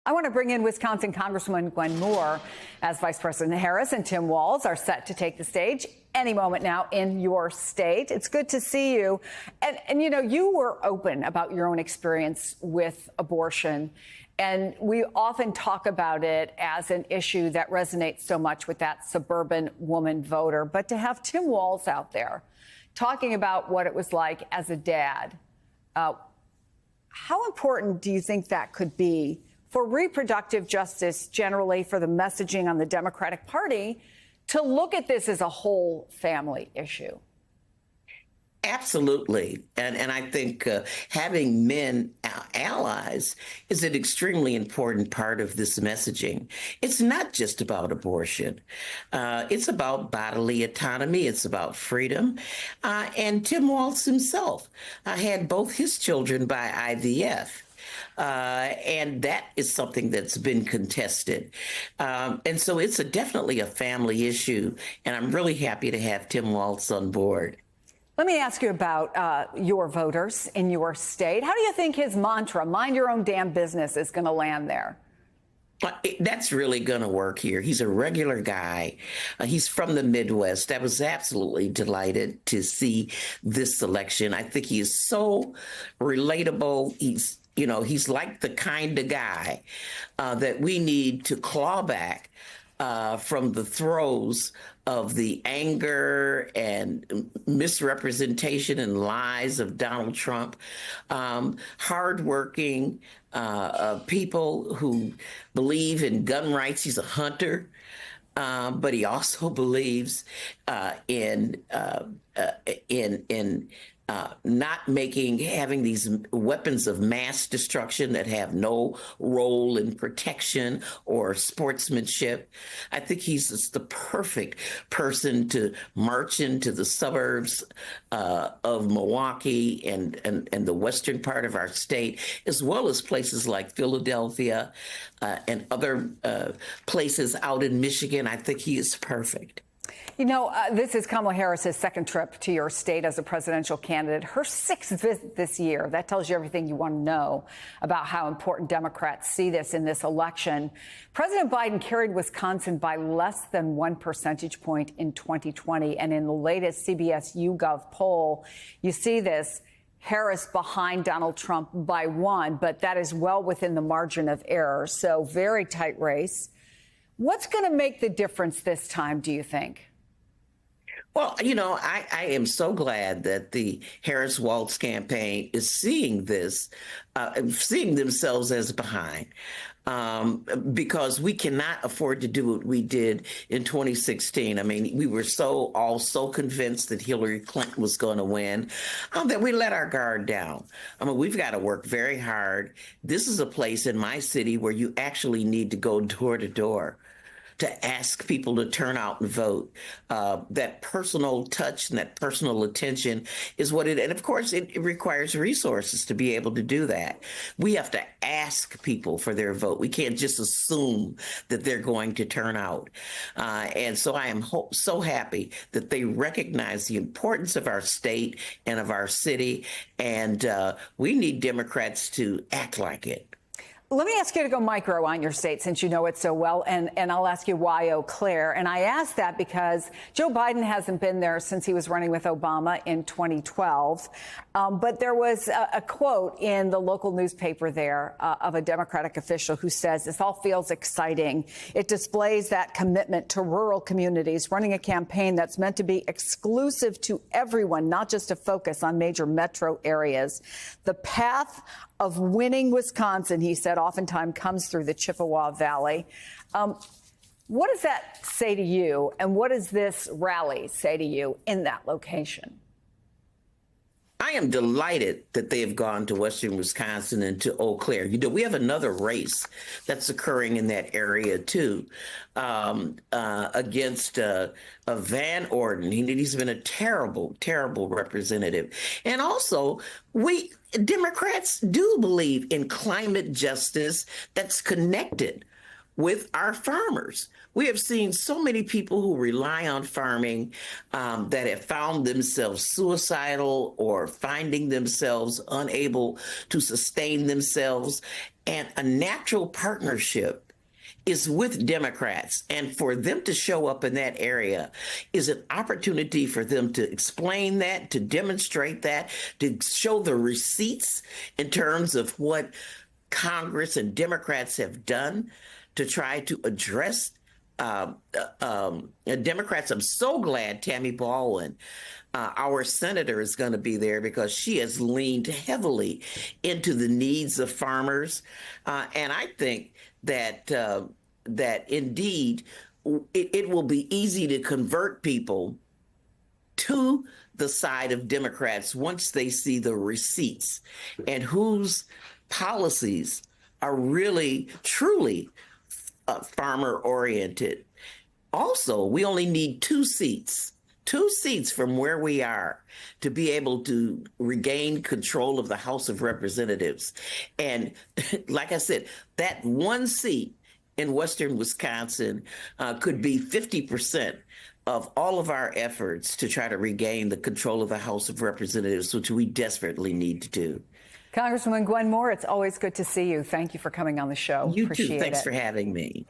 I want to bring in Wisconsin Congresswoman Gwen Moore as Vice President Harris and Tim Walz are set to take the stage any moment now in your state. It's good to see you. And you know, you were open about your own experience with abortion. And we often talk about it as an issue that resonates so much with that suburban woman voter. But to have Tim Walz out there talking about what it was like as a dad, how important do you think that could be for reproductive justice generally, for the messaging on the Democratic Party, to look at this as a whole family issue? Absolutely. And I think having men allies is an extremely important part of this messaging. It's not just about abortion. It's about bodily autonomy. It's about freedom. And Tim Walz himself had both his children by IVF. And that is something that's been contested. And so it's definitely a family issue. And I'm really happy to have Tim Walz on board. Let me ask you about your voters in your state. How do you think his mantra, mind your own damn business, is going to land there? That's really going to work here. He's a regular guy. He's from the Midwest. I was absolutely delighted to see this election. I think he is so relatable. He's like the kind of guy that we need to claw back from the throes of the anger and misrepresentation and lies of Donald Trump. Hardworking people who believe in gun rights. He's a hunter. But he also believes in not having these weapons of mass destruction that have no role in protection or sportsmanship. I think he's just the perfect person to march into the suburbs of Milwaukee and the western part of our state, as well as places like Philadelphia and other places out in Michigan. I think he is perfect. You know, this is Kamala Harris's second trip to your state as a presidential candidate, her sixth visit this year. That tells you everything you want to know about how important Democrats see this in this election. President Biden carried Wisconsin by less than 1 percentage point in 2020. And in the latest CBS YouGov poll, you see this. Harris behind Donald Trump by 1, but that is well within the margin of error. So very tight race. What's going to make the difference this time, do you think? Well, I am so glad that the Harris-Walz campaign is seeing this, seeing themselves as behind, because we cannot afford to do what we did in 2016. I mean, we were all so convinced that Hillary Clinton was going to win that we let our guard down. I mean, we've got to work very hard. This is a place in my city where you actually need to go door to door to ask people to turn out and vote. That personal touch and that personal attention is what and of course, it requires resources to be able to do that. We have to ask people for their vote. We can't just assume that they're going to turn out. And so I am so happy that they recognize the importance of our state and of our city. And we need Democrats to act like it. Let me ask you to go micro on your state since you know it so well, and I'll ask you why Eau Claire. And I ask that because Joe Biden hasn't been there since he was running with Obama in 2012. But there was a quote in the local newspaper there of a Democratic official who says, "This all feels exciting. It displays that commitment to rural communities, running a campaign that's meant to be exclusive to everyone, not just a focus on major metro areas. The path of winning Wisconsin," he said, oftentimes comes through the Chippewa Valley. What does that say to you? And what does this rally say to you in that location? I am delighted that they have gone to western Wisconsin and to Eau Claire. We have another race that's occurring in that area, too, against Van Orden. He's been a terrible, terrible representative. And also, Democrats do believe in climate justice that's connected with our farmers. We have seen so many people who rely on farming that have found themselves suicidal or finding themselves unable to sustain themselves. And a natural partnership is with Democrats. And for them to show up in that area is an opportunity for them to explain that, to demonstrate that, to show the receipts in terms of what Congress and Democrats have done to try to address Democrats. I'm so glad Tammy Baldwin, our senator, is going to be there because she has leaned heavily into the needs of farmers, and I think that that indeed it will be easy to convert people to the side of Democrats once they see the receipts and whose policies are really truly farmer oriented. Also, we only need two seats from where we are to be able to regain control of the House of Representatives. And like I said, that one seat in Western Wisconsin could be 50% of all of our efforts to try to regain the control of the House of Representatives, which we desperately need to do. Congresswoman Gwen Moore, it's always good to see you. Thank you for coming on the show. You Appreciate too. Thanks it. for having me.